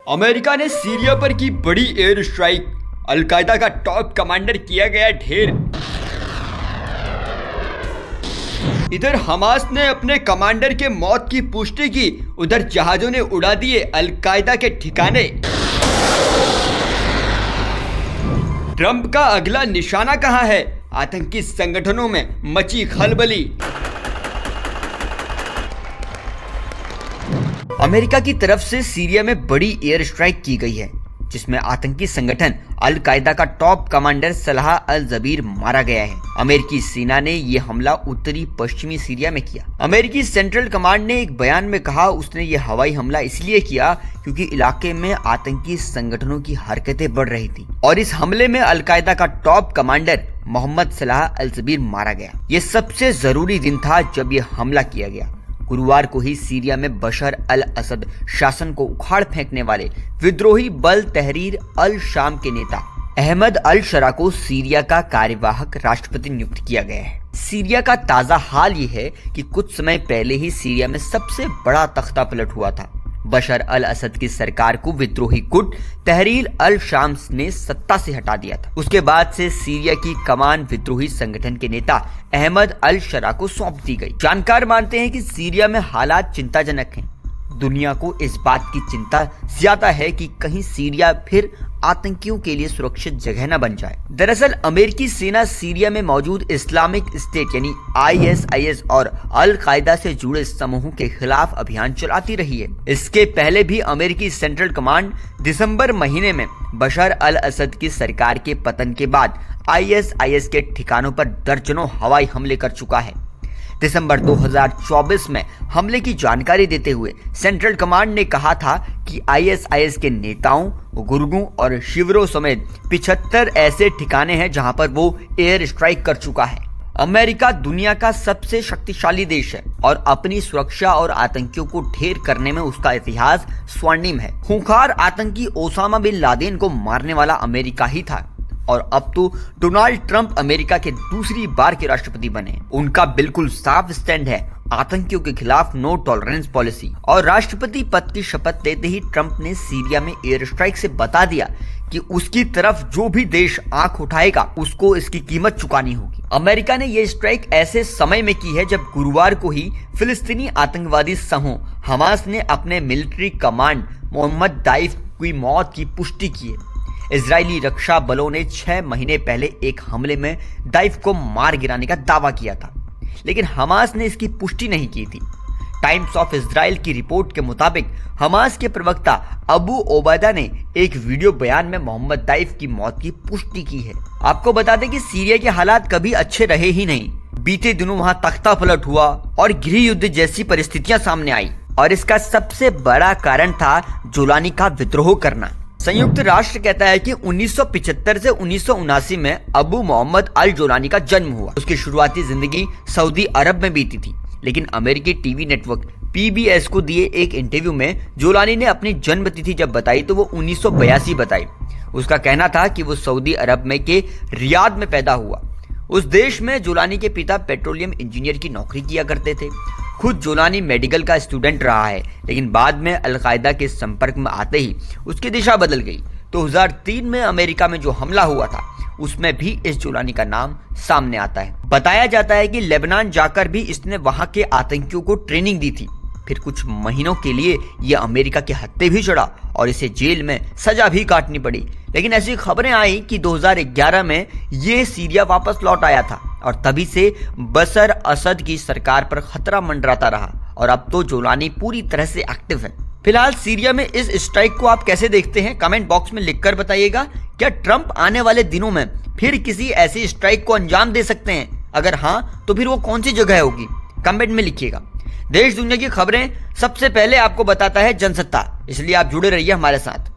America ने Syria पर की बड़ी एयर स्ट्राइक, अलकायदा का टॉप कमांडर किया गया ढेर। इधर हमास ने अपने कमांडर के मौत की पुष्टि की, उधर जहाजों ने उड़ा दिए अलकायदा के ठिकाने। ट्रंप का अगला निशाना कहां है? आतंकी संगठनों में मची खलबली। अमेरिका की तरफ से सीरिया में बड़ी एयर स्ट्राइक की गई है, जिसमें आतंकी संगठन अल कायदा का टॉप कमांडर सलाह अल जबीर मारा गया है। अमेरिकी सेना ने यह हमला उत्तरी पश्चिमी सीरिया में किया। अमेरिकी सेंट्रल कमांड ने एक बयान में कहा उसने यह हवाई हमला इसलिए किया क्योंकि इलाके में आतंकी संगठनों की हरकतें बढ़ रही थी और इस हमले में अल कायदा का टॉप कमांडर मोहम्मद सलाह अल जबीर मारा गया। यह सबसे जरूरी दिन था जब यह हमला किया गया। गुरुवार को ही सीरिया में बशर अल असद शासन को उखाड़ फेंकने वाले विद्रोही बल तहरीर अल शाम के नेता अहमद अल शरा को सीरिया का कार्यवाहक राष्ट्रपति नियुक्त किया गया है। सीरिया का ताजा हाल ये है कि कुछ समय पहले ही सीरिया में सबसे बड़ा तख्ता पलट हुआ था। बशर अल असद की सरकार को विद्रोही गुट तहरीर अल शाम ने सत्ता से हटा दिया था। उसके बाद से सीरिया की कमान विद्रोही संगठन के नेता अहमद अल शरा को सौंप दी गई। जानकार मानते हैं कि सीरिया में हालात चिंताजनक हैं। दुनिया को इस बात की चिंता ज्यादा है कि कहीं सीरिया फिर आतंकियों के लिए सुरक्षित जगह न बन जाए। दरअसल अमेरिकी सेना सीरिया में मौजूद इस्लामिक स्टेट यानी ISIS और अल कायदा से जुड़े समूहों के खिलाफ अभियान चलाती रही है। इसके पहले भी अमेरिकी सेंट्रल कमांड दिसंबर महीने में बशर अल असद की सरकार के पतन के बाद ISIS के ठिकानों पर दर्जनों हवाई हमले कर चुका है। दिसंबर 2024 में हमले की जानकारी देते हुए सेंट्रल कमांड ने कहा था कि ISIS के नेताओं, गुर्गों और शिविरों समेत 75 ऐसे ठिकाने हैं जहां पर वो एयर स्ट्राइक कर चुका है। अमेरिका दुनिया का सबसे शक्तिशाली देश है और अपनी सुरक्षा और आतंकियों को ढेर करने में उसका इतिहास स्वर्णिम है। खूंखार आतंकी ओसामा बिन लादेन को मारने वाला अमेरिका ही था और अब तो डोनाल्ड ट्रंप अमेरिका के दूसरी बार के राष्ट्रपति बने। उनका बिल्कुल साफ स्टैंड है आतंकियों के खिलाफ नो टॉलरेंस पॉलिसी। और राष्ट्रपति पद की शपथ लेते ही ट्रंप ने सीरिया में एयर स्ट्राइक से बता दिया कि उसकी तरफ जो भी देश आंख उठाएगा उसको इसकी कीमत चुकानी होगी। अमेरिका ने यह स्ट्राइक ऐसे समय में की है जब गुरुवार को ही फिलिस्तीनी आतंकवादी समूह हमास ने अपने मिलिट्री कमांड मोहम्मद दाइफ की मौत की पुष्टि की है। इजरायली रक्षा बलों ने 6 महीने पहले एक हमले में दाइफ को मार गिराने का दावा किया था, लेकिन हमास ने इसकी पुष्टि नहीं की थी। टाइम्स ऑफ इजराइल की रिपोर्ट के मुताबिक हमास के प्रवक्ता अबू ओबैदा ने एक वीडियो बयान में मोहम्मद दाइफ की मौत की पुष्टि की है। आपको बता दें कि सीरिया के हालात कभी अच्छे रहे ही नहीं। बीते दिनों वहां तख्ता पलट हुआ और गृह युद्ध जैसी परिस्थितियां सामने आई और इसका सबसे बड़ा कारण था जोलानी का विद्रोह करना। संयुक्त राष्ट्र कहता है कि 1975 से 1979 में अबू मोहम्मद अल जोलानी का जन्म हुआ। उसकी शुरुआती जिंदगी सऊदी अरब में बीती थी, लेकिन अमेरिकी टीवी नेटवर्क PBS को दिए एक इंटरव्यू में जोलानी ने अपनी जन्म तिथि जब बताई तो वो 1982 बताई। उसका कहना था कि वो सऊदी अरब में के रियाद में पैदा हुआ। उस देश में जोलानी के पिता पेट्रोलियम इंजीनियर की नौकरी किया करते थे। खुद जोलानी मेडिकल का स्टूडेंट रहा है, लेकिन बाद में अल कायदा के संपर्क में आते ही उसकी दिशा बदल गई। 2003 में अमेरिका में जो हमला हुआ था उसमें भी इस जोलानी का नाम सामने आता है। बताया जाता है कि लेबनान जाकर भी इसने वहां के आतंकियों को ट्रेनिंग दी थी। फिर कुछ महीनों के लिए यह अमेरिका के हत्थे भी चढ़ा और इसे जेल में सजा भी काटनी पड़ी। लेकिन ऐसी खबरें आई कि 2011 में ये सीरिया वापस लौट आया था और तभी से बशर असद की सरकार पर खतरा मंडराता रहा और अब तो जोलानी पूरी तरह से एक्टिव है। फिलहाल सीरिया में इस स्ट्राइक को आप कैसे देखते हैं, कमेंट बॉक्स में लिखकर बताइएगा। क्या ट्रंप आने वाले दिनों में फिर किसी ऐसी स्ट्राइक को अंजाम दे सकते हैं? अगर हाँ तो फिर वो कौन सी जगह होगी, कमेंट में लिखिएगा। देश दुनिया की खबरें सबसे पहले आपको बताता है जनसत्ता, इसलिए आप जुड़े रहिए हमारे साथ।